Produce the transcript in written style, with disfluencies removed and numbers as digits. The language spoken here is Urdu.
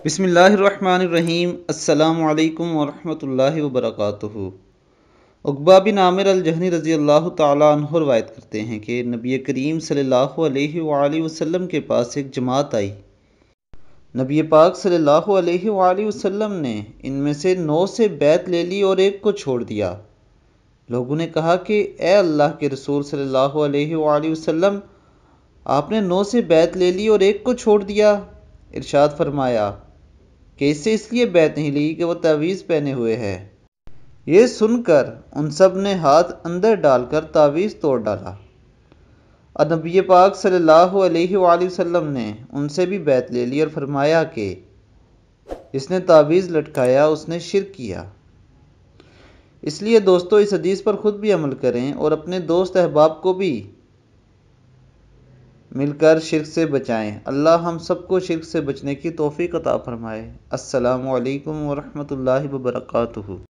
بسم اللہ الرحمن الرحیم۔ السلام علیکم ورحمۃ اللہ وبرکاتہ۔ عقبہ بن عامر الجہنی رضی اللہ تعالیٰ عنہ روایت کرتے ہیں کہ نبی کریم صلی اللہ علیہ وآلہ وسلم کے پاس ایک جماعت آئی۔ نبی پاک صلی اللہ علیہ وآلہ وسلم نے ان میں سے 9 سے بیعت لے لی اور ایک کو چھوڑ دیا۔ لوگوں نے کہا کہ اے اللہ کے رسول صلی اللہ علیہ وآلہ وسلم، آپ نے 9 سے بیعت لے لی اور ایک کو چھوڑ دیا۔ ارشاد فرمایا کہ اس سے اس لیے بیعت نہیں لی کہ وہ تعویذ پہنے ہوئے ہے۔ یہ سن کر ان سب نے ہاتھ اندر ڈال کر تعویذ توڑ ڈالا، اور نبی پاک صلی اللہ علیہ وآلہ وسلم نے ان سے بھی بیعت لے لی اور فرمایا کہ جس نے تعویذ لٹکایا اس نے شرک کیا۔ اس لیے دوستو، اس حدیث پر خود بھی عمل کریں اور اپنے دوست احباب کو بھی مل کر شرک سے بچائیں۔ اللہ ہم سب کو شرک سے بچنے کی توفیق عطا فرمائے۔ السلام علیکم ورحمۃ اللہ وبرکاتہ۔